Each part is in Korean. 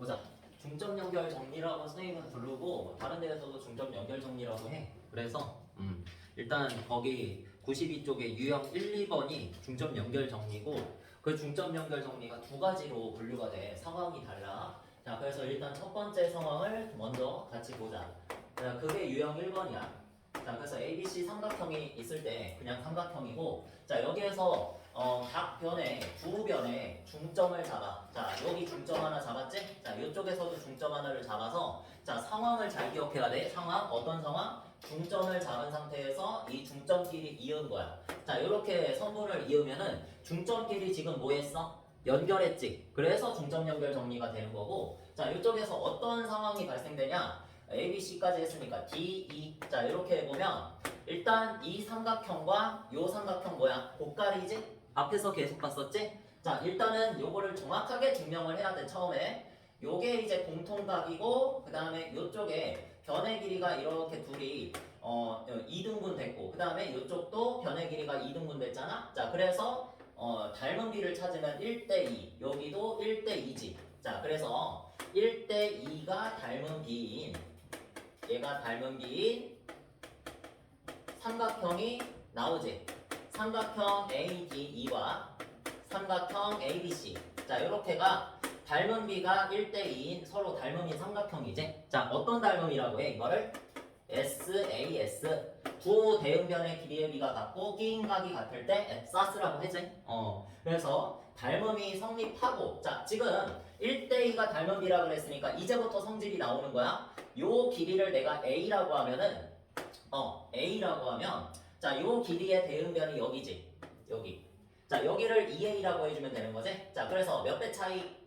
보자. 중점 연결 정리라고 선생님은 부르고 다른 데에서도 중점 연결 정리라고 해. 그래서 일단 거기 92쪽에 유형 1, 2번이 중점 연결 정리고 그 중점 연결 정리가 두 가지로 분류가 돼. 상황이 달라. 자, 그래서 일단 첫 번째 상황을 먼저 같이 보자. 자, 그게 유형 1번이야. 자, 그래서 ABC 삼각형이 있을 때 그냥 삼각형이고, 자, 여기에서 각 변에 두 변에 중점을 잡아. 자, 여기 중점 하나 잡았지? 자, 이쪽에서도 중점 하나를 잡아서, 자, 상황을 잘 기억해야 돼. 상황 어떤 상황? 중점을 잡은 상태에서 이 중점끼리 이은 거야. 자, 이렇게 선분을 이으면은 중점끼리 지금 뭐 했어? 연결했지. 그래서 중점 연결 정리가 되는 거고, 자, 이쪽에서 어떤 상황이 발생되냐? A, B, C까지 했으니까 D, E. 자, 이렇게 해보면 일단 이 삼각형과 요 삼각형 뭐야? 곱갈이지? 앞에서 계속 봤었지? 자, 일단은 요거를 정확하게 증명을 해야 돼. 처음에 요게 이제 공통각이고, 그 다음에 요쪽에 변의 길이가 이렇게 둘이 2등분 됐고, 그 다음에 요쪽도 변의 길이가 2등분 됐잖아. 자, 그래서 닮은 비를 찾으면 1대2, 여기도 1대2지. 자, 그래서 1대2가 닮은 비인, 얘가 닮은 비인 삼각형이 나오지. 삼각형 ADE와 삼각형 ABC. 자, 이렇게가 닮은 비가 1대2인 서로 닮음인 삼각형이지. 자, 어떤 닮음이라고 해? 이거를 SAS. 두 대응변의 길이의 비가 같고 끼인 각이 같을 때 앱사스라고 하지. 그래서 닮음이 성립하고, 자, 지금 1대2가 닮은 비라 그랬으니까 이제부터 성질이 나오는 거야. 요 길이를 내가 A라고 하면은 A라고 하면, 자, 요 길이의 대응변이 여기지. 여기. 자, 여기를 2A라고 해주면 되는 거지. 자, 그래서 몇 배 차이?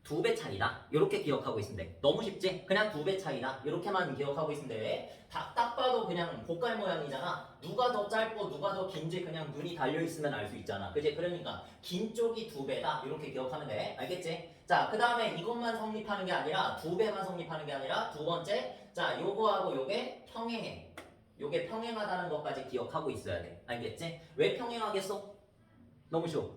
2배 차이다. 이렇게 기억하고 있으면 돼. 너무 쉽지? 그냥 2배 차이다. 이렇게만 기억하고 있으면 돼. 딱 봐도 그냥 복갈 모양이잖아. 누가 더 짧고 누가 더 긴지 그냥 눈이 달려있으면 알 수 있잖아. 그지? 그러니까 긴 쪽이 2배다. 이렇게 기억하면 돼. 알겠지? 자, 그 다음에 이것만 성립하는 게 아니라 2배만 성립하는 게 아니라 두 번째, 자, 요거하고 요게 평행해. 요게 평행하다는 것까지 기억하고 있어야 돼. 알겠지? 왜 평행하겠어? 너무 쉬워.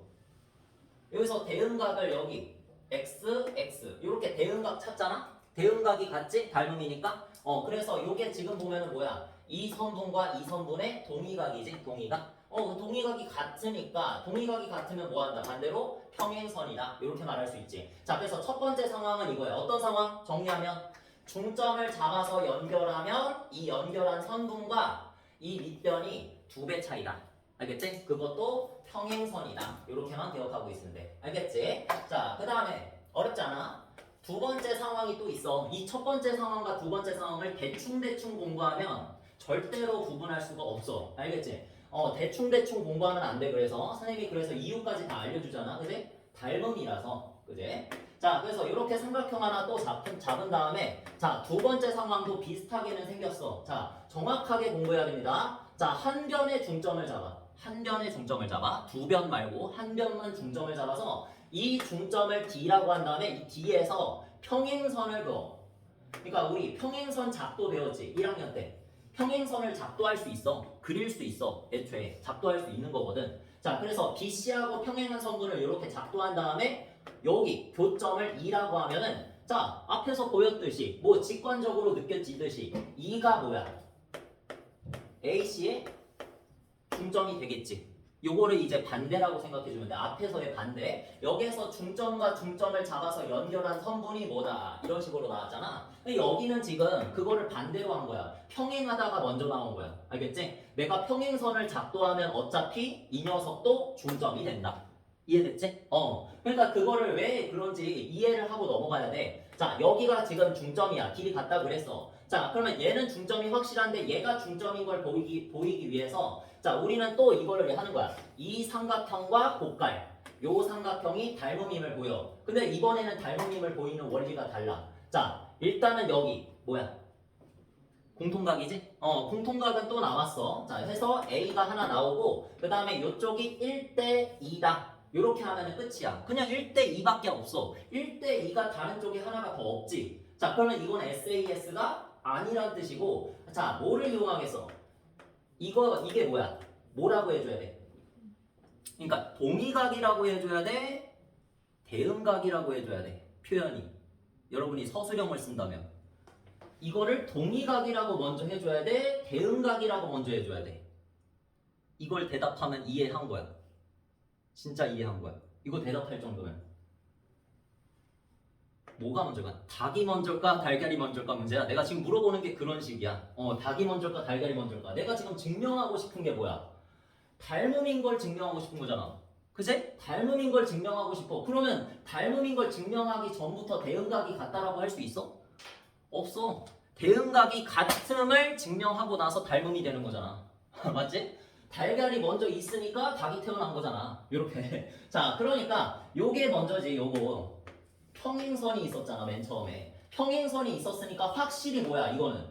여기서 대응각을 여기 X, X 이렇게 대응각 찾잖아? 대응각이 같지? 닮음이니까? 그래서 요게 지금 보면은 뭐야? 이 선분과 이 선분의 동의각이지? 동의각? 동의각이 같으니까 동의각이 같으면 뭐한다? 반대로 평행선이다. 이렇게 말할 수 있지. 자, 그래서 첫 번째 상황은 이거야. 어떤 상황? 정리하면 중점을 잡아서 연결하면 이 연결한 선분과 이 밑변이 2배 차이다. 알겠지? 그것도 평행선이다. 이렇게만 기억하고 있으면 돼. 알겠지? 자, 그 다음에 어렵지 않아? 두 번째 상황이 또 있어. 이 첫 번째 상황과 두 번째 상황을 대충 공부하면 절대로 구분할 수가 없어. 알겠지? 대충 공부하면 안 돼. 그래서 선생님이 그래서 이유까지 다 알려주잖아. 그지? 닮음이라서. 그지? 자, 그래서 이렇게 삼각형 하나 또 잡은 다음에, 자, 두 번째 상황도 비슷하게는 생겼어. 자, 정확하게 공부해야 됩니다. 자, 한 변의 중점을 잡아. 한 변의 중점을 잡아. 두 변 말고 한 변만 중점을 잡아서 이 중점을 D라고 한 다음에 이 D에서 평행선을 그어. 그러니까 우리 평행선 작도 배웠지. 1학년 때. 평행선을 작도할 수 있어. 그릴 수 있어. 애초에 작도할 수 있는 거거든. 자, 그래서 BC하고 평행한 선분을 이렇게 작도한 다음에 여기 교점을 E라고 하면은, 자, 앞에서 보였듯이 뭐 직관적으로 느껴지듯이 E가 뭐야? AC의 중점이 되겠지. 요거를 이제 반대라고 생각해주면 돼. 앞에서의 반대. 여기에서 중점과 중점을 잡아서 연결한 선분이 뭐다. 이런 식으로 나왔잖아. 근데 여기는 지금 그거를 반대로 한 거야. 평행하다가 먼저 나온 거야. 알겠지? 내가 평행선을 작도하면 어차피 이 녀석도 중점이 된다. 이해됐지? 그러니까 그거를 왜 그런지 이해를 하고 넘어가야 돼. 자, 여기가 지금 중점이야. 길이 같다 그랬어. 자, 그러면 얘는 중점이 확실한데 얘가 중점인 걸 보이기 위해서, 자, 우리는 또 이거를 하는 거야. 이 삼각형과 곱갈. 요 삼각형이 닮음임을 보여. 근데 이번에는 닮음임을 보이는 원리가 달라. 자, 일단은 여기 뭐야? 공통각이지? 공통각은 또 나왔어. 자, 해서 A가 하나 나오고, 그 다음에 이쪽이 1대2다. 요렇게 하면은 끝이야. 그냥 1대2밖에 없어. 1대2가 다른 쪽에 하나가 더 없지. 자, 그러면 이건 SAS가 아니란 뜻이고, 자, 뭐를 이용하겠어? 이게 뭐야? 뭐라고 해줘야 돼? 그러니까 동의각이라고 해줘야 돼? 대응각이라고 해줘야 돼. 표현이. 여러분이 서술형을 쓴다면 이거를 동의각이라고 먼저 해줘야 돼? 대응각이라고 먼저 해줘야 돼? 이걸 대답하면 이해한 거야. 진짜 이해한 거야. 이거 대답할 정도면 뭐가 먼저가? 닭이 먼저일까? 달걀이 먼저일까? 문제야. 내가 지금 물어보는 게 그런 식이야. 닭이 먼저일까? 달걀이 먼저일까? 내가 지금 증명하고 싶은 게 뭐야? 닮음인 걸 증명하고 싶은 거잖아. 그제? 닮음인 걸 증명하고 싶어. 그러면 닮음인 걸 증명하기 전부터 대응각이 같다라고 할 수 있어? 없어. 대응각이 같음을 증명하고 나서 닮음이 되는 거잖아. 맞지? 달걀이 먼저 있으니까 닭이 태어난 거잖아. 요렇게. 자, 그러니까 요게 먼저지. 요거 평행선이 있었잖아. 맨 처음에 평행선이 있었으니까 확실히 뭐야? 이거는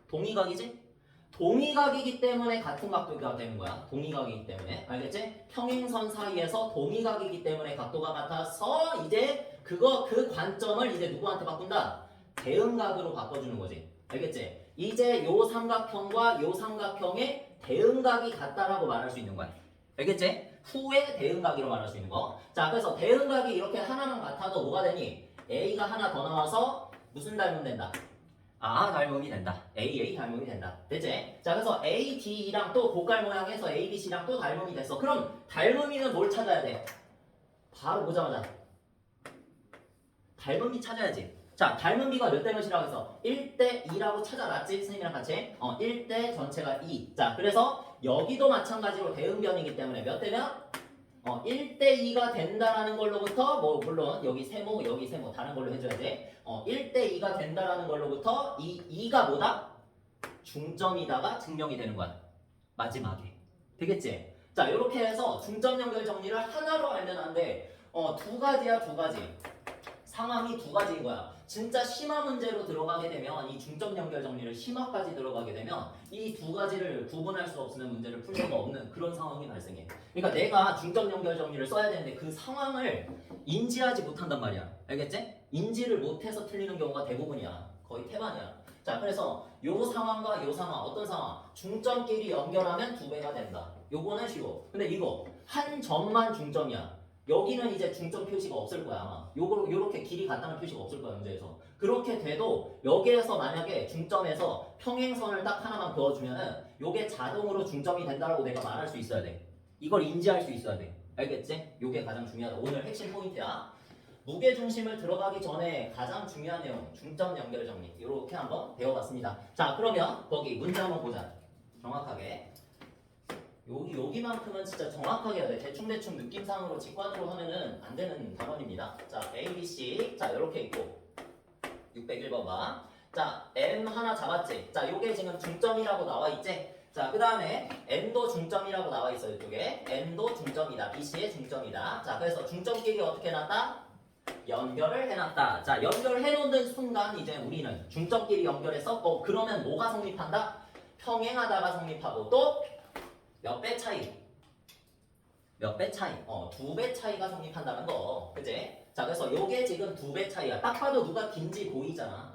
동의각이지? 동의각이기 때문에 같은 각도가 되는 거야. 동의각이기 때문에. 알겠지? 평행선 사이에서 동의각이기 때문에 각도가 같아서 이제 그 관점을 이제 누구한테 바꾼다? 대응각으로 바꿔주는 거지. 알겠지? 이제 요 삼각형과 요 삼각형의 대응각이 같다라고 말할 수 있는 거야. 알겠지? 후에 대응각이로 말할 수 있는 거. 자, 그래서 대응각이 이렇게 하나만 같아도 뭐가 되니? A가 하나 더 나와서 무슨 닮음 된다? 닮음이 된다. AA 닮음이 된다. 됐지? 자, 그래서 AD랑 또 고깔 모양에서 ABC랑 또 닮음이 됐어. 그럼 닮음이는 뭘 찾아야 돼? 바로 보자마자 닮음이 찾아야지. 자, 닮음비가 몇 대 몇이라고 해서 1대 2라고 찾아놨지? 선생님이랑 같이 1대 전체가 2. 자, 그래서 여기도 마찬가지로 대응변이기 때문에 몇 대 몇? 1대 2가 된다라는 걸로부터 물론 여기 세모 다른 걸로 해줘야 돼. 1대 2가 된다라는 걸로부터 이 2가 뭐다? 중점이다가 증명이 되는 거야. 마지막에. 되겠지? 자, 이렇게 해서 중점 연결 정리를 하나로 알면 안 돼. 두 가지야, 두 가지. 상황이 두 가지인 거야. 진짜 심화 문제로 들어가게 되면 이 중점 연결 정리를 심화까지 들어가게 되면 이 두 가지를 구분할 수 없는 문제를 풀 수가 없는 그런 상황이 발생해. 그러니까 내가 중점 연결 정리를 써야 되는데 그 상황을 인지하지 못한단 말이야. 알겠지? 인지를 못해서 틀리는 경우가 대부분이야. 거의 태반이야. 자, 그래서 요 상황과 요 상황, 어떤 상황? 중점끼리 연결하면 2배가 된다. 요거는 쉬워. 근데 이거 한 점만 중점이야. 여기는 이제 중점 표시가 없을 거야 아마. 요렇게 길이 같다는 표시가 없을 거야 문제에서. 그렇게 돼도 여기에서 만약에 중점에서 평행선을 딱 하나만 그어주면은 요게 자동으로 중점이 된다라고 내가 말할 수 있어야 돼. 이걸 인지할 수 있어야 돼. 알겠지? 요게 가장 중요하다. 오늘 핵심 포인트야. 무게중심을 들어가기 전에 가장 중요한 내용 중점 연결 정리 요렇게 한번 배워봤습니다. 자, 그러면 거기 문제 한번 보자. 정확하게. 여기만큼은 진짜 정확하게 해야 돼. 대충대충 느낌상으로 직관으로 하면은 안 되는 단원입니다. 자, A, B, C. 자, 이렇게 있고. 601번 봐. 자, M 하나 잡았지? 자, 요게 지금 중점이라고 나와 있지? 자, 그 다음에 N도 중점이라고 나와 있어, 이쪽에. N도 중점이다. BC의 중점이다. 자, 그래서 중점끼리 어떻게 해놨다? 연결을 해놨다. 자, 연결해놓는 순간 이제 우리는 중점끼리 연결해서 그러면 뭐가 성립한다? 평행하다가 성립하고 또 몇 배 차이? 몇 배 차이? 2배 차이가 성립한다는 거. 그치? 자, 그래서 요게 지금 2배 차이야. 딱 봐도 누가 긴지 보이잖아.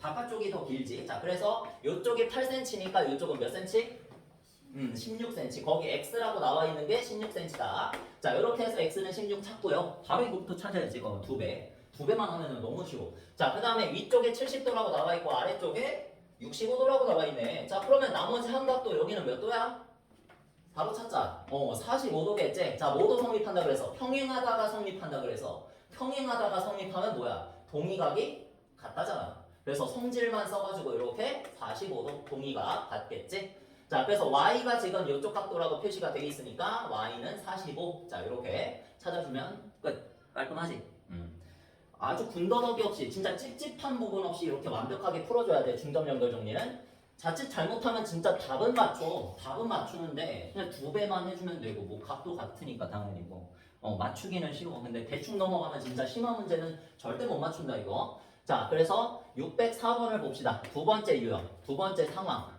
바깥쪽이 더 길지. 자, 그래서 요쪽이 8cm니까 요쪽은 몇 cm? 16cm. 거기 X라고 나와 있는 게 16cm다. 자, 이렇게 해서 X는 16 찾고요. 바로 이거부터 찾아야지. 2배. 2배만 하면은 너무 쉬워. 자, 그 다음에 위쪽에 70도라고 나와 있고 아래쪽에 65도라고 나와 있네. 자, 그러면 나머지 한각도 여기는 몇 도야? 바로 찾자. 45도겠지? 자, 뭐도 성립한다 그래서 평행하다가 성립한다 그래서 평행하다가 성립하면 뭐야? 동의각이 같다잖아. 그래서 성질만 써가지고 이렇게 45도 동의각 같겠지? 자, 그래서 Y가 지금 이쪽 각도라고 표시가 되어 있으니까 Y는 45. 자, 이렇게 찾아주면 끝. 깔끔하지? 아주 군더더기 없이 진짜 찝찝한 부분 없이 이렇게 완벽하게 풀어줘야 돼. 중점 연결 정리는. 자칫 잘못하면 진짜 답은 맞춰. 답은 맞추는데 그냥 2배만 해주면 되고 뭐 각도 같으니까 당연히 맞추기는 쉬워. 근데 대충 넘어가면 진짜 심화 문제는 절대 못 맞춘다 이거. 자, 그래서 604번을 봅시다. 두 번째 유형, 두 번째 상황.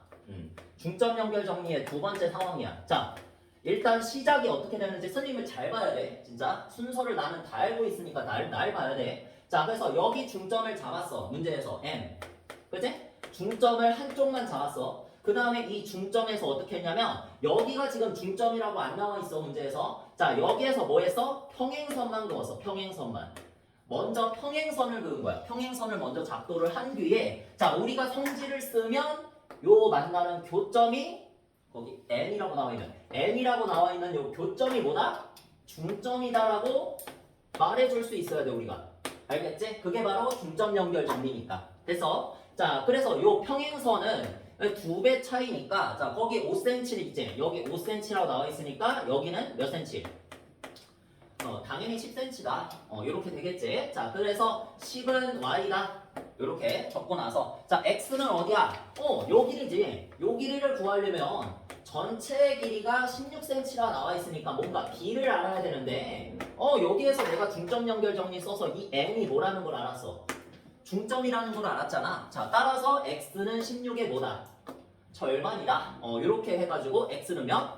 중점 연결 정리의 두 번째 상황이야. 자, 일단 시작이 어떻게 되는지 스님을 잘 봐야 돼. 진짜 순서를 나는 다 알고 있으니까 날 봐야 돼. 자, 그래서 여기 중점을 잡았어. 문제에서 M. 그치? 중점을 한쪽만 잡았어. 그 다음에 이 중점에서 어떻게 했냐면 여기가 지금 중점이라고 안 나와 있어 문제에서. 자, 여기에서 뭐 했어? 평행선만 그었어. 평행선만. 먼저 평행선을 그은 거야. 평행선을 먼저 작도를 한 뒤에 자 우리가 성질을 쓰면 요 만나는 교점이 거기 N이라고 나와 있는 요 교점이 뭐다? 중점이다라고 말해줄 수 있어야 돼 우리가. 알겠지? 그게 바로 중점 연결 정리니까. 그래서 요 평행선은 2배 차이니까 자 거기 5cm 있지? 여기 5cm라고 나와 있으니까 여기는 몇 cm? 당연히 10cm다. 이렇게 되겠지? 자 그래서 10은 y다. 이렇게 적고 나서 자 x는 어디야? 요 길이지. 요 길이를 구하려면 전체 길이가 16cm라 나와 있으니까 뭔가 b를 알아야 되는데 여기에서 내가 중점 연결 정리 써서 이 n이 뭐라는 걸 알았어. 중점이라는 걸 알았잖아. 자 따라서 x는 16의 뭐다? 절반이다. 이렇게 해가지고 x는 몇?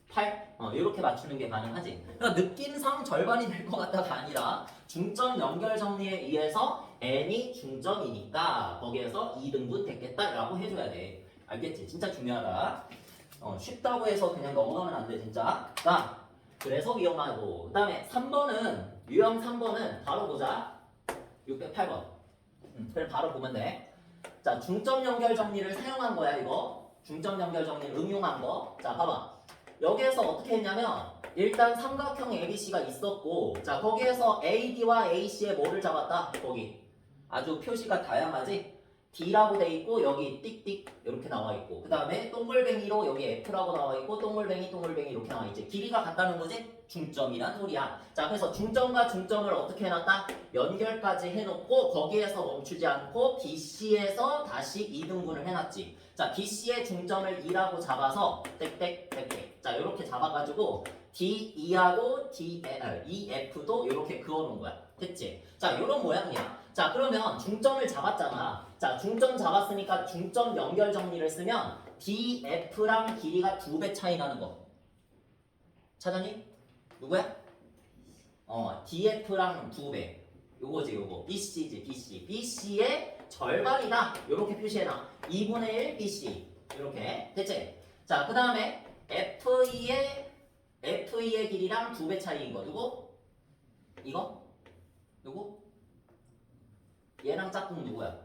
8? 이렇게 맞추는 게 가능하지. 그러니까 느낌상 절반이 될 것 같다가 아니라 중점 연결 정리에 의해서 n이 중점이니까 거기에서 2등분 됐겠다라고 해줘야 돼. 알겠지? 진짜 중요하다. 쉽다고 해서 그냥 넘어가면 안 돼 진짜. 자, 그래서 위험하고 그 다음에 3번은 유형 3번은 바로 보자. 608번. 그래 바로 보면 돼. 자, 중점 연결 정리를 사용한 거야 이거. 중점 연결 정리를 응용한 거. 자, 봐봐. 여기에서 어떻게 했냐면 일단 삼각형 ABC가 있었고 자 거기에서 AD와 AC의 뭐를 잡았다? 거기 아주 표시가 다양하지? D라고 돼 있고 여기 띡띡 이렇게 나와 있고 그 다음에 동글뱅이로 여기 F라고 나와 있고 동글뱅이 이렇게 나와 있지. 길이가 같다는 거지? 중점이란 소리야. 자 그래서 중점과 중점을 어떻게 해놨다? 연결까지 해놓고 거기에서 멈추지 않고 BC에서 다시 2등분을 해놨지. 자 BC의 중점을 2라고 잡아서 자 이렇게 잡아가지고 D2하고 EF도 이렇게 그어놓은 거야. 됐지? 자 이런 모양이야. 자 그러면 중점을 잡았잖아. 자 중점 잡았으니까 중점 연결 정리를 쓰면 DF랑 길이가 2배 차이 나는 거 찾았니? 누구야? DF랑 2배 요거지 요거 BC지 BC의 절반이다 요렇게 표시해놔. 2분의 1 BC 요렇게 됐지? 자 그 다음에 FE의 길이랑 2배 차이인 거 누구? 이거? 누구? 얘랑 짝꿍 누구야?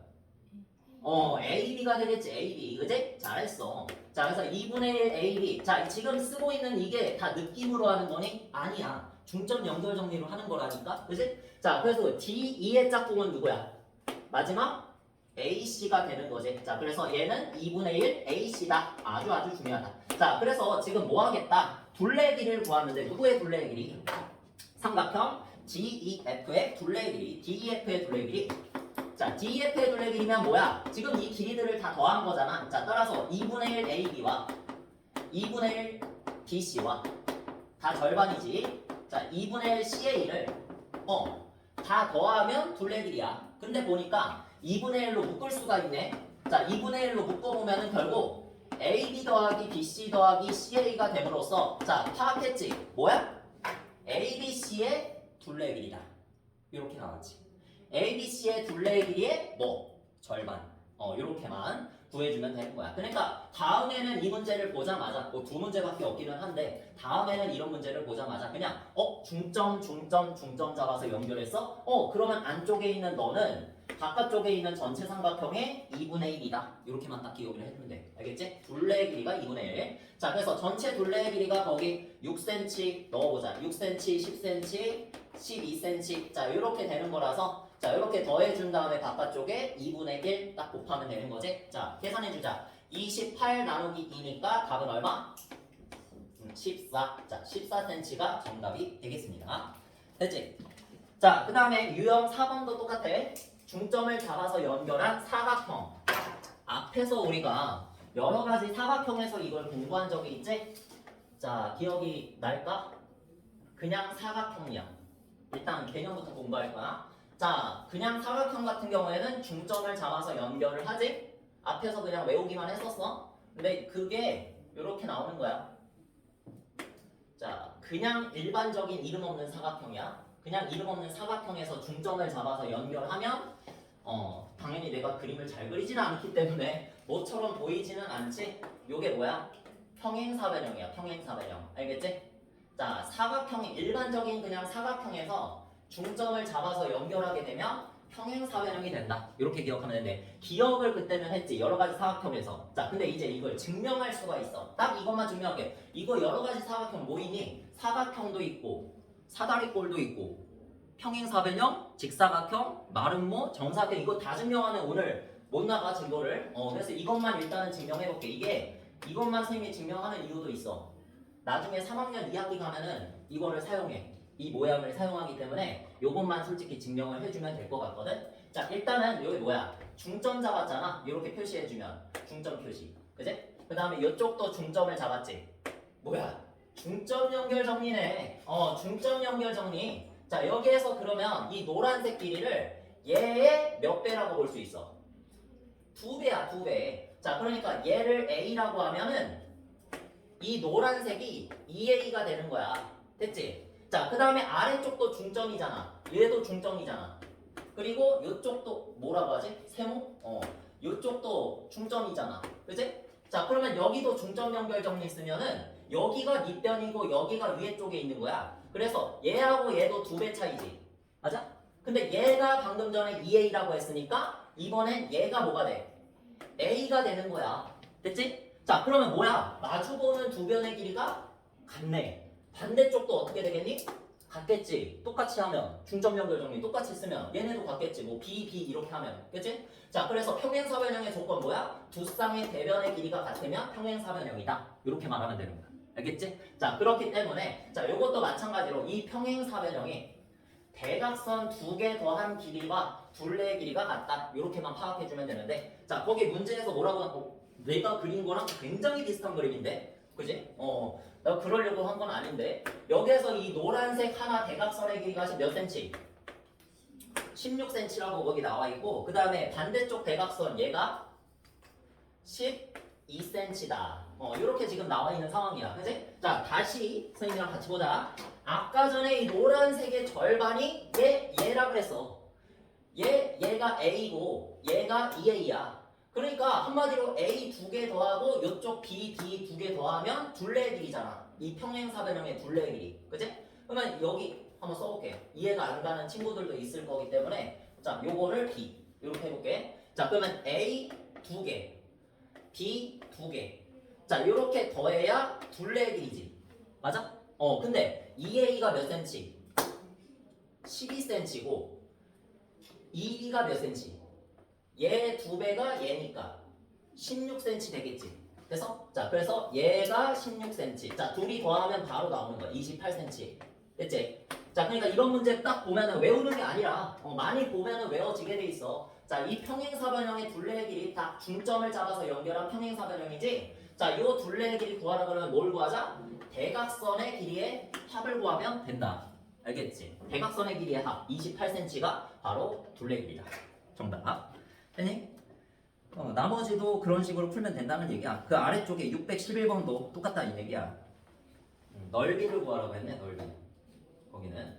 AB가 되겠지. AB 그지? 잘했어. 자 그래서 2분의 1 AB 자 지금 쓰고 있는 이게 다 느낌으로 하는 거니? 아니야. 중점 연결 정리로 하는 거라니까 그지? 자 그래서 D2의 짝꿍은 누구야? 마지막 AC가 되는 거지. 자 그래서 얘는 2분의 1 AC다. 아주 중요하다. 자 그래서 지금 뭐 하겠다? 둘레 길이를 구하는데 누구의 둘레 길이? 삼각형 GEF의 둘레 길이 DEF의 둘레 길이. 자 DEF의 둘레 길이면 뭐야? 지금 이 길이들을 다 더한 거잖아. 자 따라서 2분의 1 AB와 2분의 1 BC와 다 절반이지. 자 2분의 1 CA를 다 더하면 둘레 길이야. 근데 보니까 2분의 1로 묶을 수가 있네. 자 2분의 1로 묶어보면은 결국 AB 더하기 BC 더하기 CA가 됨으로써 자 파악했지? 뭐야? ABC의 둘레 길이다. 이렇게 나왔지. ABC의 둘레 길이의 뭐? 절반. 이렇게만 구해주면 되는 거야. 그러니까 다음에는 이 문제를 보자마자 뭐 두 문제밖에 없기는 한데 다음에는 이런 문제를 보자마자 그냥 중점 잡아서 연결했어? 그러면 안쪽에 있는 너는 바깥쪽에 있는 전체 삼각형의 2분의 1이다. 이렇게만 딱 기억을 해주면 돼. 알겠지? 둘레의 길이가 2분의 1. 자 그래서 전체 둘레의 길이가 거기 6cm 넣어보자. 6cm, 10cm, 12cm 자 이렇게 되는 거라서 자 이렇게 더해준 다음에 바깥쪽에 2분의 1 딱 곱하면 되는 거지. 자 계산해주자. 28 나누기 2니까 답은 얼마? 14. 자 14cm가 정답이 되겠습니다. 됐지? 자 그 다음에 유형 4번도 똑같아. 중점을 잡아서 연결한 사각형. 앞에서 우리가 여러 가지 사각형에서 이걸 공부한 적이 있지? 자 기억이 날까? 그냥 사각형이야. 일단 개념부터 공부할 거야. 자 그냥 사각형 같은 경우에는 중점을 잡아서 연결을 하지? 앞에서 그냥 외우기만 했었어. 근데 그게 이렇게 나오는 거야. 자 그냥 일반적인 이름 없는 사각형이야. 그냥 이름 없는 사각형에서 중점을 잡아서 연결하면 당연히 내가 그림을 잘 그리지는 않기 때문에 뭐처럼 보이지는 않지? 요게 뭐야? 평행사변형이야. 평행사변형. 알겠지? 자 사각형이 일반적인 그냥 사각형에서 중점을 잡아서 연결하게 되면 평행사변형이 된다. 이렇게 기억하면 되는데 기억을 그때는 했지. 여러 가지 사각형에서. 자, 근데 이제 이걸 증명할 수가 있어. 딱 이것만 증명할게. 이거 여러 가지 사각형 뭐 있니? 사각형도 있고 사다리꼴도 있고 평행사변형, 직사각형, 마름모, 정사각형 이거 다 증명하면 오늘 못 나가 증거를. 그래서 이것만 일단은 증명해볼게. 이것만 선생님이 증명하는 이유도 있어. 나중에 3학년 2학기 가면은 이거를 사용해. 이 모양을 사용하기 때문에 이것만 솔직히 증명을 해주면 될 것 같거든. 자, 일단은 여기 뭐야? 중점 잡았잖아. 이렇게 표시해주면 중점 표시. 그지? 그 다음에 이쪽도 중점을 잡았지. 뭐야? 중점 연결 정리네. 중점 연결 정리. 자, 여기에서 그러면 이 노란색 길이를 얘의 몇 배라고 볼 수 있어? 2배야, 2배. 자, 그러니까 얘를 A라고 하면은 이 노란색이 2A가 되는 거야. 됐지? 자, 그 다음에 아래쪽도 중점이잖아. 얘도 중점이잖아. 그리고 이쪽도 뭐라고 하지? 세모? 이쪽도 중점이잖아. 그치? 자, 그러면 여기도 중점 연결 정리 있으면은 여기가 밑변이고 여기가 위에 쪽에 있는 거야. 그래서 얘하고 얘도 2배 차이지. 맞아? 근데 얘가 방금 전에 2A라고 했으니까 이번엔 얘가 뭐가 돼? A가 되는 거야. 됐지? 자, 그러면 뭐야? 마주보는 두 변의 길이가 같네. 반대쪽도 어떻게 되겠니? 같겠지. 똑같이 하면 중점 연결 정리 똑같이 쓰면 얘네도 같겠지. 뭐 B, B 이렇게 하면. 그치? 자, 그래서 평행사변형의 조건 뭐야? 두 쌍의 대변의 길이가 같으면 평행사변형이다. 이렇게 말하면 되는 거야. 알겠지? 자, 그렇기 때문에 자, 요것도 마찬가지로 이 평행사변형이 대각선 두 개 더한 길이와 둘레의 길이가 같다. 이렇게만 파악해주면 되는데 자, 거기 문제에서 뭐라고 하고 내가 그린 거랑 굉장히 비슷한 그림인데 그지? 내가 그러려고 한 건 아닌데 여기에서 이 노란색 하나 대각선의 길이가 몇 cm? 16cm라고 거기 나와 있고 그 다음에 반대쪽 대각선 얘가 12cm다. 이렇게 지금 나와 있는 상황이야. 그지? 자, 다시 선생님이랑 같이 보자. 아까 전에 이 노란색의 절반이 얘라 그랬어. 얘가 A고 얘가 2A야. 그러니까 한마디로 A 2개 더하고 이쪽 B, D 2개 더하면 둘레의 길이잖아. 이 평행사변형의 둘레의 길이. 그치? 그러면 여기 한번 써볼게. 이해가 안 가는 친구들도 있을 거기 때문에 자, 요거를 B 이렇게 해볼게. 자, 그러면 A 2개, B 2개. 자, 이렇게 더해야 둘레의 길이지. 맞아? 근데 2A가 몇 cm? 12cm고 2B가 몇 cm? 얘 2배가 얘니까 16cm 되겠지. 그래서 자, 그래서 얘가 16cm. 자, 둘이 더하면 바로 나오는 거야. 28cm. 됐지? 자, 그러니까 이런 문제 딱 보면은 외우는 게 아니라 많이 보면은 외워지게 돼 있어. 자, 이 평행사변형의 둘레의 길이 딱 중점을 잡아서 연결한 평행사변형이지. 자, 이 둘레의 길이 구하라 그러면 뭘 구하자? 대각선의 길이의 합을 구하면 된다. 알겠지? 대각선의 길이의 합 28cm가 바로 둘레의 길이다. 정답. 됐니? 나머지도 그런 식으로 풀면 된다는 얘기야. 그 아래쪽에 611번도 똑같다 이 얘기야. 넓이를 구하라고 했네. 넓이. 거기는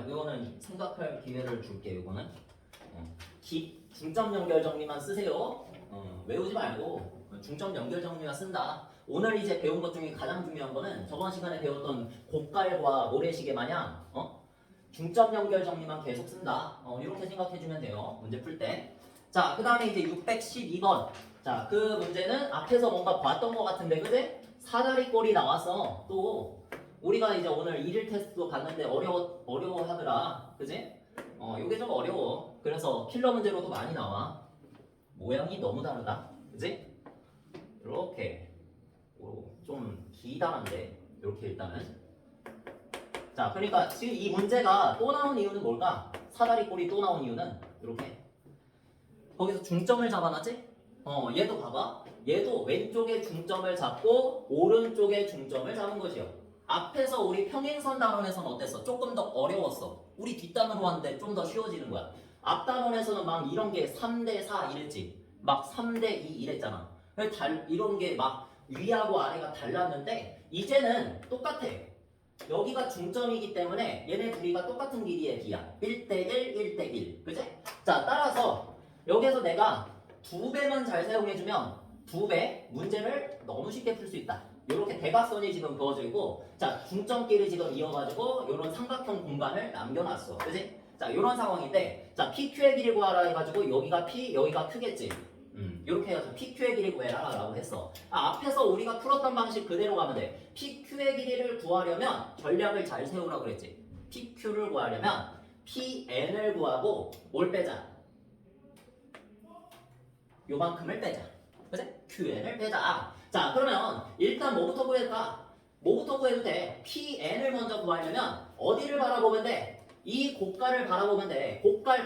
이거는 생각할 기회를 줄게. 이거는 중점 연결 정리만 쓰세요. 외우지 말고 중점 연결 정리만 쓴다. 오늘 이제 배운 것 중에 가장 중요한 거는 저번 시간에 배웠던 곡갈과 모래시계 마냥 중점 연결 정리만 계속 쓴다. 이렇게 생각해주면 돼요. 문제 풀 때. 자, 그 다음에 이제 612번. 자, 그 문제는 앞에서 뭔가 봤던 것 같은데, 그지? 사다리꼴이 나와서 또 우리가 이제 오늘 일일 테스트도 봤는데 어려워 하더라. 그지? 요게 좀 어려워. 그래서 킬러 문제로도 많이 나와. 모양이 너무 다르다. 그지? 이렇게. 좀 기다란데. 이렇게 일단은. 자, 그러니까 지금 이 문제가 또 나온 이유는 뭘까? 사다리꼴이 또 나온 이유는 이렇게 거기서 중점을 잡아놨지? 얘도 봐봐. 얘도 왼쪽에 중점을 잡고 오른쪽에 중점을 잡은 것이요. 앞에서 우리 평행선 단원에서는 어땠어? 조금 더 어려웠어. 우리 뒷단으로 왔는데 좀 더 쉬워지는 거야. 앞 단원에서는 막 이런 게 3대4 이랬지. 막 3대2 이랬잖아. 이런 게 막 위하고 아래가 달랐는데 이제는 똑같아. 여기가 중점이기 때문에 얘네 둘이가 똑같은 길이의 비야. 1대1, 1대1. 그치? 자, 따라서 여기에서 내가 2배만 잘 사용해주면 2배 문제를 너무 쉽게 풀 수 있다. 이렇게 대각선이 지금 그어져 있고, 자 중점끼리 지금 이어가지고 이런 삼각형 공간을 남겨놨어, 그지? 자 이런 상황인데, 자 PQ의 길이 구하라 해가지고 여기가 P, 여기가 Q겠지. 이렇게 해서 PQ의 길이 구해라라고 했어. 앞에서 우리가 풀었던 방식 그대로 가면 돼. PQ의 길이를 구하려면 전략을 잘 세우라고 그랬지. PQ를 구하려면 PN을 구하고 뭘 빼자? 요만큼을 빼자. 그치? QN을 빼자. 자 그러면 일단 뭐부터 구할까? 뭐부터 구해도 돼? PN을 먼저 구하려면 어디를 바라보면 돼? 이 고가를 바라보면 돼. 고가.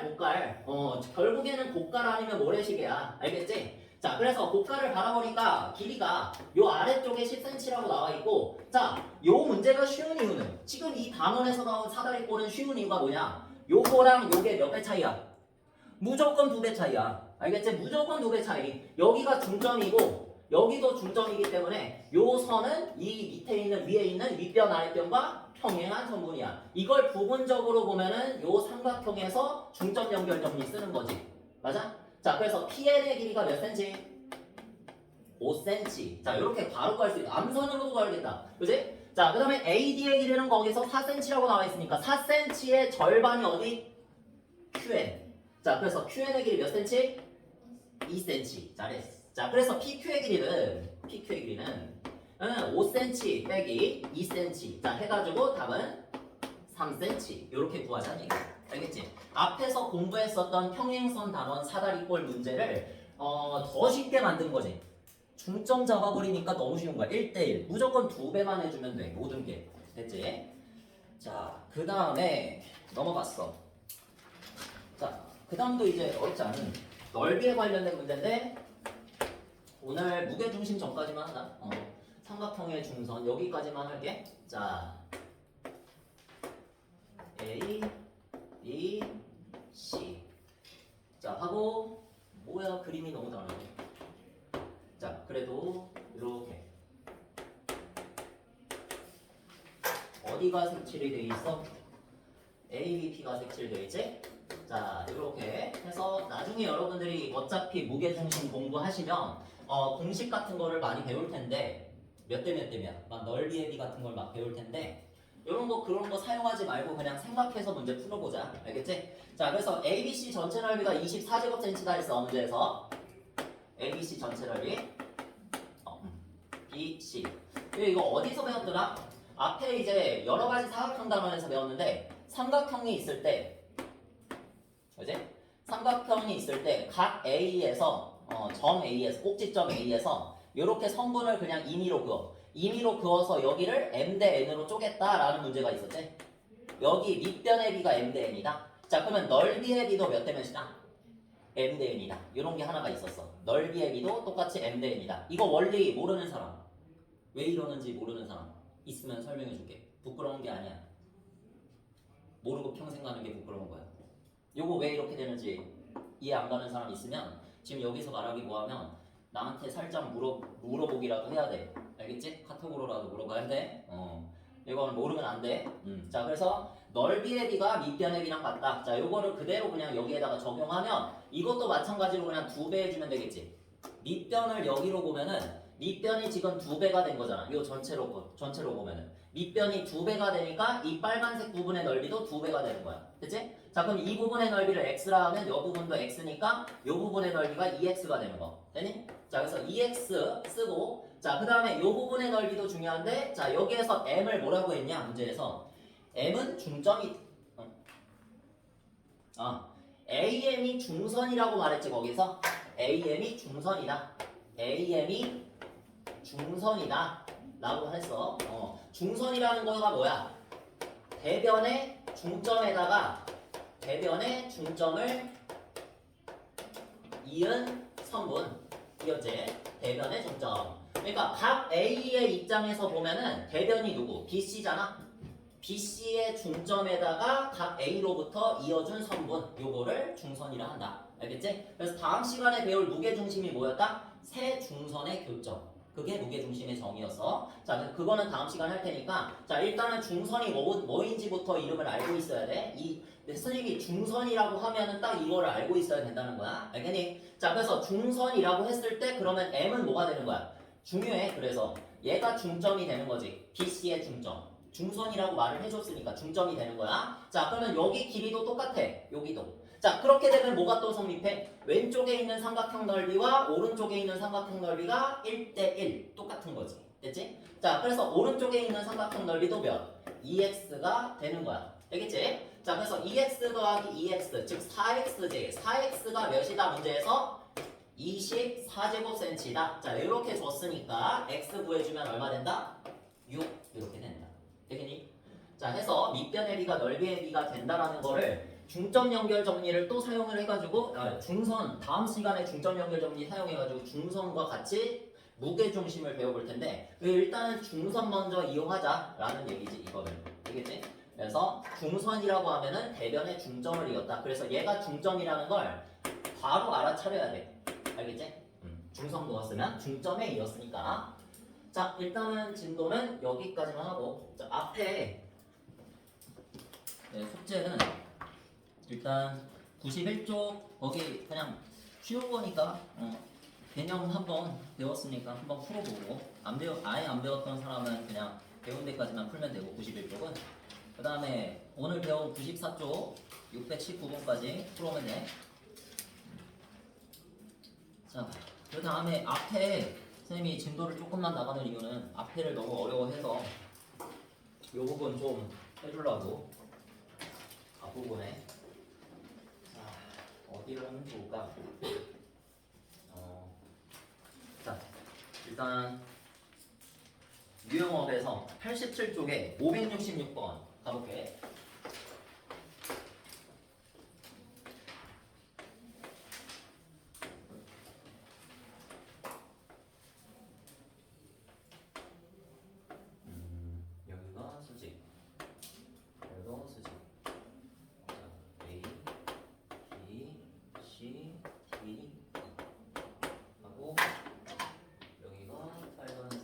결국에는 고가 아니면 모래시계야. 알겠지? 자 그래서 고가를 바라보니까 길이가 요 아래쪽에 10cm라고 나와 있고, 자 요 문제가 쉬운 이유는, 지금 이 단원에서 나온 사다리꼴은 쉬운 이유가 뭐냐? 요거랑 요게 몇 배 차이야? 무조건 2배 차이야. 알겠지? 무조건 2배 차이. 여기가 중점이고 여기도 중점이기 때문에 요 선은 이 밑에 있는 위에 있는 윗변 아랫변과 평행한 선분이야. 이걸 부분적으로 보면은 요 삼각형에서 중점 연결 정리 쓰는 거지. 맞아? 자 그래서 PN의 길이가 몇 cm? 5cm. 자 이렇게 바로 갈 수 있다. 암선으로도 가야겠다. 그지? 자 그 다음에 AD의 길이는 거기서 4cm라고 나와 있으니까 4cm의 절반이 어디? QN. 자 그래서 QN의 길이 몇 cm? 2cm. 잘했어. 자 그래서 PQ의 길이는 5cm 빼기 2cm. 자 해가지고 답은 3cm. 이렇게 구하자는 얘기야. 알겠지? 앞에서 공부했었던 평행선 단원 사다리꼴 문제를 더 쉽게 만든 거지. 중점 잡아버리니까 너무 쉬운 거야. 1대1. 무조건 2배만 해주면 돼. 모든 게. 됐지? 자, 그 다음에 넘어갔어. 자, 그 다음도 이제 어렵지 않은 넓이에 관련된 문제인데, 오늘 무게중심 전까지만 하나? 삼각형의 중선 여기까지만 할게. 자, A, B, C. 자, 하고 뭐야 그림이 너무 다르네. 자, 그래도 이렇게 어디가 색칠이 돼 있어? A, B, P가 색칠돼 있지? 자, 이렇게 해서 나중에 여러분들이 어차피 무게중심 공부하시면 공식 같은 거를 많이 배울 텐데, 몇 대 몇 대면 막 넓이의 비 같은 걸 막 배울 텐데, 이런 거 그런 거 사용하지 말고 그냥 생각해서 문제 풀어보자. 알겠지? 자 그래서 ABC 전체 넓이가 24제곱cm다 했어. 문제에서 ABC 전체 넓이 BC. 이거 어디서 배웠더라? 앞에 이제 여러 가지 사각형 단원에서 배웠는데, 삼각형이 있을 때, 그지? 삼각형이 있을 때 각 A에서 점 A에서 꼭지점 A에서 이렇게 선분을 그냥 임의로 그어. 임의로 그어서 여기를 M 대 N으로 쪼갰다라는 문제가 있었지. 여기 밑변의 B가 M 대 N이다. 자 그러면 넓이의 B도 몇 대 몇이다? M 대 N이다. 이런 게 하나가 있었어. 넓이의 B도 똑같이 M 대 N이다. 이거 원리 모르는 사람, 왜 이러는지 모르는 사람 있으면 설명해 줄게. 부끄러운 게 아니야. 모르고 평생 가는 게 부끄러운 거야. 요거 왜 이렇게 되는지 이해 안 가는 사람 있으면 지금 여기서 말하기 뭐하면 나한테 살짝 물어보기라도 해야 돼. 알겠지? 카톡으로라도 물어봐야 돼. 이거는 모르면 안 돼. 자 그래서 넓이의 B가 밑변의 B랑 같다. 자 요거를 그대로 그냥 여기에다가 적용하면 이것도 마찬가지로 그냥 2배 해주면 되겠지. 밑변을 여기로 보면은 밑변이 지금 2배가 된 거잖아. 요 전체로 보면은 밑변이 2배가 되니까 이 빨간색 부분의 넓이도 2배가 되는 거야. 됐지? 자 그럼 이 부분의 넓이를 x라 하면 이 부분도 x니까 이 부분의 넓이가 2x가 되는 거. 되니? 자 그래서 2x 쓰고, 자 그 다음에 이 부분의 넓이도 중요한데, 자 여기에서 m을 뭐라고 했냐 문제에서 m은 중점이 AM이 중선이라고 말했지. 거기서 AM이 중선이다. AM이 중선이다 라고 했어. 중선이라는 거가 뭐야? 대변의 중점에다가 대변의 중점을 이은 선분. 이었지? 대변의 중점. 그러니까 각 A의 입장에서 보면은 대변이 누구? BC잖아? BC의 중점에다가 각 A로부터 이어준 선분. 요거를 중선이라 한다. 알겠지? 그래서 다음 시간에 배울 무게중심이 뭐였다? 세 중선의 교점. 그게 무게중심의 정의였어. 자, 그거는 다음 시간 할 테니까, 자 일단은 중선이 뭐인지부터 이름을 알고 있어야 돼. 선생님이 중선이라고 하면은 딱 이거를 알고 있어야 된다는 거야. 알겠니? 자 그래서 중선이라고 했을 때 그러면 M은 뭐가 되는 거야? 중요해. 그래서 얘가 중점이 되는 거지. BC의 중점. 중선이라고 말을 해줬으니까 중점이 되는 거야. 자, 그러면 여기 길이도 똑같아. 여기도. 자, 그렇게 되면 뭐가 또 성립해? 왼쪽에 있는 삼각형 넓이와 오른쪽에 있는 삼각형 넓이가 1대1 똑같은 거지. 됐지? 자, 그래서 오른쪽에 있는 삼각형 넓이도 몇? 2x가 되는 거야. 알겠지? 자, 그래서 2x 더하기 2x, 즉 4x지. 4x가 몇이다 문제에서? 24제곱cm다. 자, 이렇게 줬으니까 x 구해주면 얼마 된다? 6 이렇게 된다. 되겠니? 자, 해서 밑변의 비가 넓이의 비가 된다라는 거를 중점 연결 정리를 또 사용을 해가지고 중선 다음 시간에 중점 연결 정리 사용해가지고 중선과 같이 무게 중심을 배워볼 텐데 일단은 중선 먼저 이용하자라는 얘기지 이거는. 되겠지? 그래서 중선이라고 하면은 대변의 중점을 이었다. 그래서 얘가 중점이라는 걸 바로 알아차려야 돼. 알겠지? 중선 놓았으면 중점에 이었으니까. 자, 일단은 진도는 여기까지만 하고 자, 앞에 숙제는 일단 91쪽 거기 그냥 쉬운 거니까 개념 한번 배웠으니까 한번 풀어보고 아예 안 배웠던 사람은 그냥 배운 데까지만 풀면 되고 91쪽은 그 다음에 오늘 배운 94쪽 619번까지 풀어오면 돼. 자, 그 다음에 앞에 선생님이 진도를 조금만 나가는 이유는 앞에를 너무 어려워해서 이 부분 좀 해주려고 앞부분에 자, 어디를 하면 좋을까? 자, 일단 유형업에서 87쪽에 566번 가볼게. 여기가 수직, 여기도 수직. 자, A, B, C, D 하고 여기가 빨간색.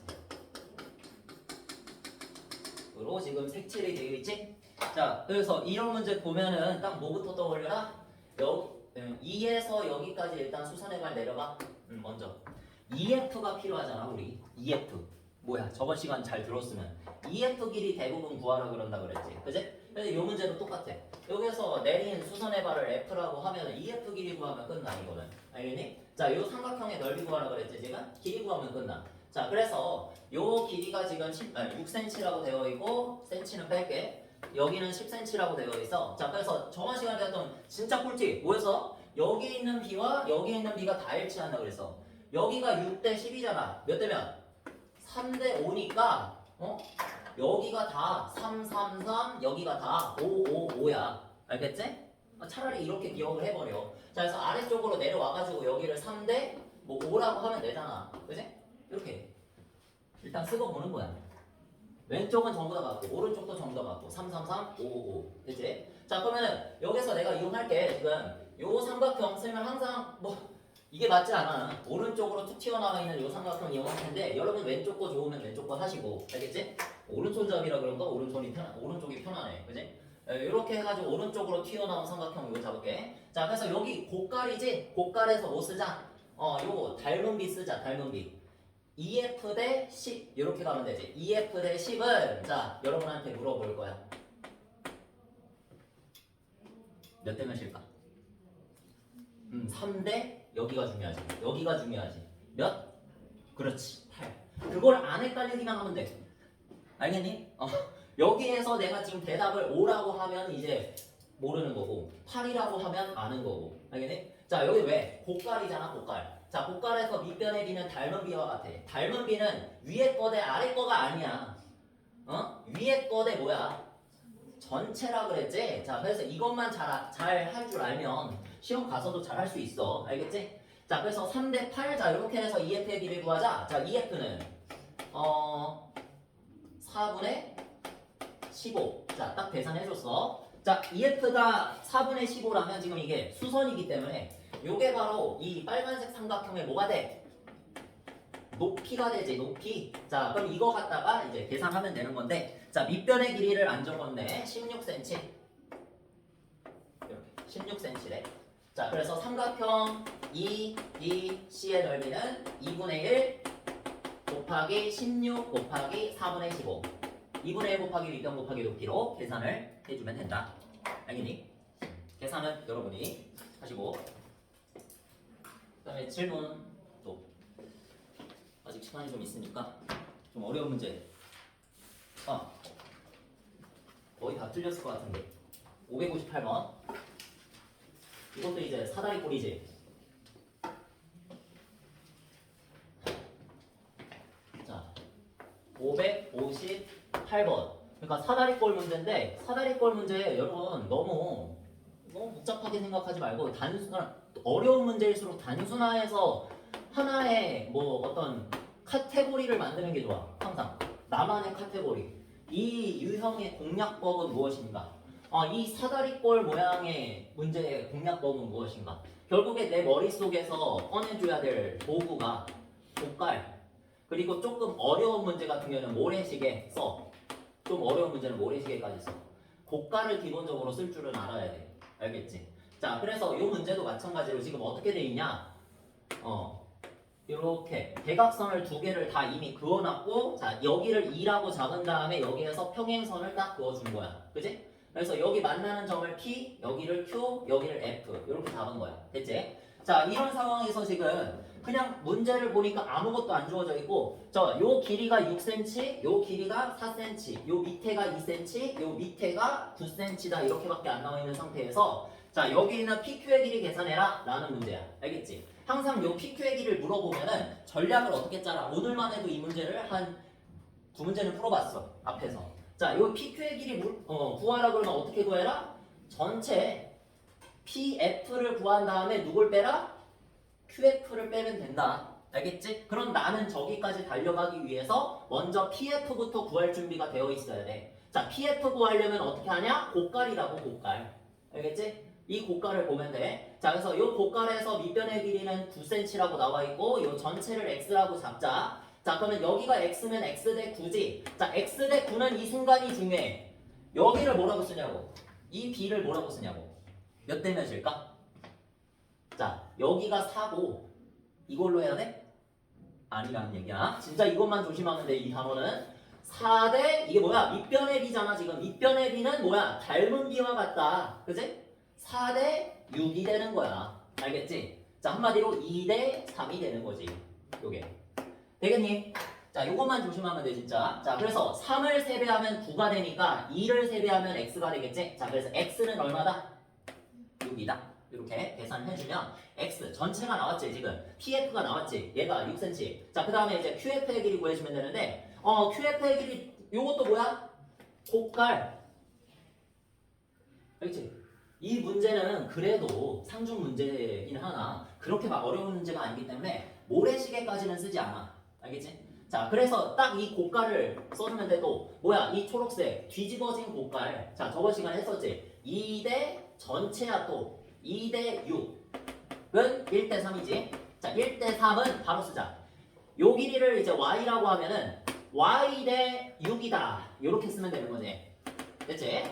으로 지금 색칠이 되어 있지? 자, 그래서 이런 문제 보면은 딱 뭐부터 떠올려라? 2에서 여기까지 일단 수선의 발 내려봐. 먼저 EF가 필요하잖아 우리. EF 뭐야? 저번 시간 잘 들었으면 EF 길이 대부분 구하라 그런다 그랬지, 그지? 그래서 이 문제도 똑같아. 여기서 내린 수선의 발을 F라고 하면 EF 길이 구하면 끝나 이거는. 알겠니? 자, 요 삼각형의 넓이 구하라 그랬지 제가? 길이 구하면 끝나. 자, 그래서 요 길이가 지금 6cm라고 되어 있고 cm는 뺄게. 여기는 10cm라고 되어 있어. 자, 그래서 저번 시간에 했던 진짜 꿀팁 뭐였어? 여기 있는 B와 여기 있는 B가 다 일치한다 그랬어. 여기가 6대 10이잖아. 몇 대면? 3대 5니까 여기가 다 3, 3, 3, 여기가 다 5, 5, 5야. 알겠지? 차라리 이렇게 기억을 해버려. 자, 그래서 아래쪽으로 내려와가지고 여기를 3대 뭐 5라고 하면 되잖아. 그지? 이렇게 일단 쓰고 보는 거야. 왼쪽은 전부 다 같고 오른쪽도 전부 다 같고 3, 3, 3, 5, 5, 5. 그치? 자, 그러면은 여기서 내가 이용할게. 지금 요 삼각형 쓰면 항상 뭐 이게 맞지 않아. 오른쪽으로 툭 튀어나와 있는 요 삼각형 이용할 텐데 여러분 왼쪽 거 좋으면 왼쪽 거 하시고. 알겠지? 오른손잡이라 그런가? 오른쪽이 편하네. 그지? 이렇게 해가지고 오른쪽으로 튀어나온 삼각형 이거 잡을게. 자, 그래서 여기 고깔이지? 고깔에서 뭐 쓰자? 요거 닮은 비 쓰자. 닮은 비. EF 대 10 이렇게 가면 되지. EF 대 10은 자, 여러분한테 물어볼 거야. 몇 대 몇일까? 3대 여기가 중요하지. 여기가 중요하지. 몇? 그렇지. 8. 그걸 안 헷갈리기만 하면 돼. 알겠니? 여기에서 내가 지금 대답을 5라고 하면 이제 모르는 거고 8이라고 하면 아는 거고. 알겠니? 자, 여기 왜? 고깔이잖아, 고깔. 자, 고깔에서 밑변의 비는 닮은 비와 같아. 닮은 비는 위에 거 대 아래 거가 아니야. 위에 거 대 뭐야? 전체라 그랬지? 자, 그래서 이것만 잘 할 줄 알면 시험 가서도 잘 할 수 있어. 알겠지? 자, 그래서 3대 8. 자, 이렇게 해서 EF의 길이를 구하자. 자, EF는 4분의 15. 자, 딱 계산해줬어. 자, EF가 4분의 15라면 지금 이게 수선이기 때문에 요게 바로 이 빨간색 삼각형의 뭐가 돼? 높이가 되지, 높이. 자, 그럼 이거 갖다가 이제 계산하면 되는 건데, 자, 밑변의 길이를 안 적었네. 16cm. 이렇게 16cm래. 자, 그래서 삼각형 EBC의 넓이는 2분의 1 곱하기 16 곱하기 4분의 15 2분의 1 곱하기 윗변 곱하기 높이로 계산을 해주면 된다. 알겠니? 계산은 여러분이 하시고 그 다음에 질문 또 아직 시간이 좀 있으니까 좀 어려운 문제 거의 다 틀렸을 것 같은데 558번 이것도 이제 사다리 꼴이지. 자 558번 그러니까 사다리꼴 문제인데 사다리꼴 문제 여러분 너무 복잡하게 생각하지 말고 어려운 문제일수록 단순화해서 하나의 뭐 어떤 카테고리를 만드는 게 좋아. 항상 나만의 카테고리. 이 유형의 공략법은 무엇인가? 이 사다리꼴 모양의 문제의 공략법은 무엇인가? 결국에 내 머릿속에서 꺼내줘야 될 도구가 곡갈 그리고 조금 어려운 문제 같은 경우는 모래시계 써. 좀 어려운 문제는 모래시계까지 써. 곡갈을 기본적으로 쓸 줄은 알아야 돼. 알겠지? 자, 그래서 이 문제도 마찬가지로 지금 어떻게 돼 있냐? 이렇게 대각선을 두 개를 다 이미 그어놨고, 자 여기를 2라고 잡은 다음에 여기에서 평행선을 딱 그어준 거야. 그지? 그래서 여기 만나는 점을 P, 여기를 Q, 여기를 F 이렇게 잡은 거야. 됐지? 자, 이런 상황에서 지금 그냥 문제를 보니까 아무것도 안 주어져 있고 요 길이가 6cm, 요 길이가 4cm, 요 밑에가 2cm, 요 밑에가 9cm다 이렇게밖에 안 나와 있는 상태에서 자 여기 있는 PQ의 길이 계산해라 라는 문제야. 알겠지? 항상 요 PQ의 길이를 물어보면은 전략을 어떻게 짜라. 오늘만 해도 이 문제를 한 9문제는 풀어봤어. 앞에서. 자, 요 PQ의 길이 구하라 그러면 어떻게 구해라? 전체 PF를 구한 다음에 누굴 빼라? QF를 빼면 된다. 알겠지? 그럼 나는 저기까지 달려가기 위해서 먼저 PF부터 구할 준비가 되어 있어야 돼. 자, PF 구하려면 어떻게 하냐? 곡갈이라고 곡갈. 알겠지? 이 곡갈을 보면 돼. 자, 그래서 이 곡갈에서 밑변의 길이는 9cm라고 나와 있고 이 전체를 x라고 잡자. 자, 그러면 여기가 x면 x 대 9지. 자, x 대 9는 이 순간이 중요해. 여기를 뭐라고 쓰냐고. 이 b를 뭐라고 쓰냐고. 몇 대 몇일까? 자, 여기가 4고 이걸로 해야 돼? 아니라는 얘기야. 진짜 이것만 조심하면 돼. 이 단어는 4대 이게 뭐야? 밑변의 b잖아. 지금 밑변의 b는 뭐야? 닮은 b와 같다. 그지? 4대 6이 되는 거야. 알겠지? 자, 한마디로 2대 3이 되는 거지. 요게. 되겠니? 자, 요것만 조심하면 돼, 진짜. 자, 그래서 3을 세배하면 9가 되니까 2를 세배하면 x가 되겠지? 자, 그래서 x는 얼마다? 6이다. 이렇게 계산해주면 x 전체가 나왔지, 지금. pf가 나왔지. 얘가 6cm. 자, 그 다음에 이제 qf의 길이 구해주면 되는데, qf의 길이, 요것도 뭐야? 곡갈. 알겠지? 이 문제는 그래도 상중 문제이긴 하나 그렇게 막 어려운 문제가 아니기 때문에 모래시계까지는 쓰지 않아. 알겠지? 자, 그래서 딱 이 곡갈을 써주면 돼도 뭐야? 이 초록색 뒤집어진 곡갈. 자, 저번 시간에 했었지? 2대 전체야 또 2대 6은 1대 3이지. 자, 1대 3은 바로 쓰자. 요 길이를 이제 y라고 하면은 y 대 6이다. 이렇게 쓰면 되는 거지. 됐지?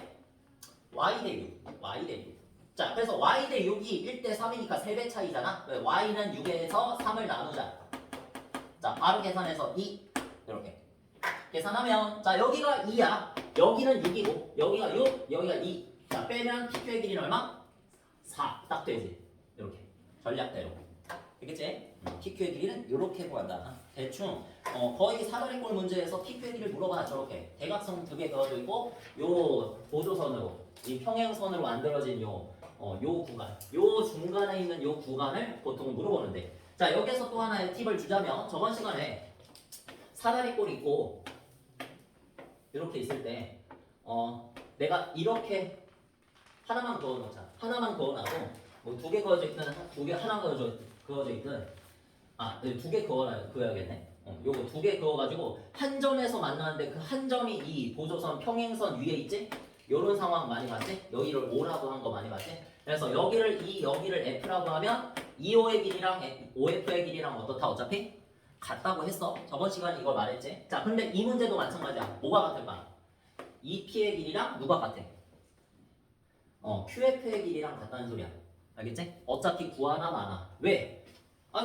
y 대 6, y 대 6. 자, 그래서 y 대 6이 1대 3이니까 3배 차이잖아. y는 6에서 3을 나누자. 자, 바로 계산해서 2. 이렇게. 계산하면, 자, 여기가 2야. 여기는 6이고, 여기가 6, 여기가 2. 자, 빼면 PQ의 길이는 얼마? 4. 딱 되지. 이렇게. 전략대로. 되겠지? PQ의 길이는 이렇게 구한다. 대충 거의 사다리꼴 문제에서 PQ의 길이를 물어봐. 저렇게 대각선 두 개 그어져 있고 요 보조선으로 이 평행선으로 만들어진 요 구간, 요 중간에 있는 요 구간을 보통 물어보는데, 자 여기에서 또 하나의 팁을 주자면 저번 시간에 사다리꼴 있고 이렇게 있을 때 내가 이렇게 하나만 그어놓자. 하나만 그어놔도 뭐 두 개 그어져 있든 두 개 하나 그어져 있든 두 개 그어야겠네. 요거 두 개 그어가지고 한 점에서 만나는데 그 한 점이 이 보조선 평행선 위에 있지? 요런 상황 많이 봤지? 여기를 O라고 한 거 많이 봤지? 그래서 여기를 E, 여기를 F라고 하면 EO의 길이랑 OF의 길이랑 어떻다? 어차피 같다고 했어. 저번 시간에 이걸 말했지? 자, 근데 이 문제도 마찬가지야. 뭐가 같을까? EP의 길이랑 누가 같아? QF의 길이랑 같다는 소리야. 알겠지? 어차피 구하나 마나. 왜?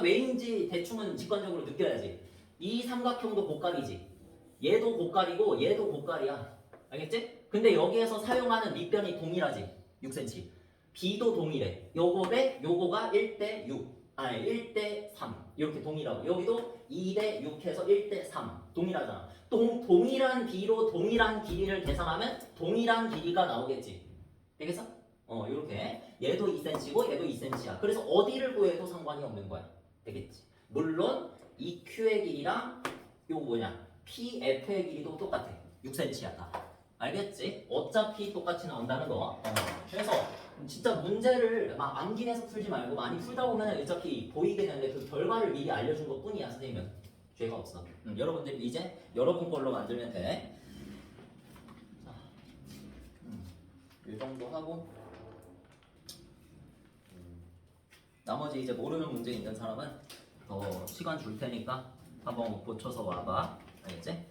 왜인지 대충은 직관적으로 느껴야지. 이 삼각형도 고깔이지. 얘도 고깔이고 얘도 고깔이야. 알겠지? 근데 여기에서 사용하는 밑변이 동일하지. 6cm. B도 동일해. 요거 대 요거가 1대 6. 아니 1대 3. 이렇게 동일하고 여기도 2대 6 해서 1대 3. 동일하잖아. 동일한 B로 동일한 길이를 계산하면 동일한 길이가 나오겠지. 되겠어? 이렇게 얘도 2cm고 얘도 2cm야. 그래서 어디를 구해도 상관이 없는 거야. 되겠지? 물론 이 Q의 길이랑 요거 뭐냐 PF의 길이도 똑같아. 6cm야 다. 알겠지? 어차피 똑같이 나온다는 거. 그래서 진짜 문제를 막 암기해서 풀지 말고 많이 풀다 보면 어차피 보이게 되는데 그 결과를 미리 알려준 것 뿐이야. 선생님은 죄가 없어. 여러분들 이제 여러분 걸로 만들면 돼. 이 정도 하고 나머지 이제 모르는 문제 있는 사람은 더 시간 줄 테니까 한번 고쳐서 와봐. 알겠지?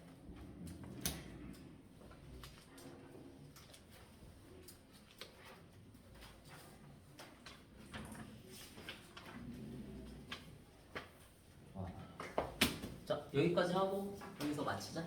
자, 여기까지 하고 여기서 마치자.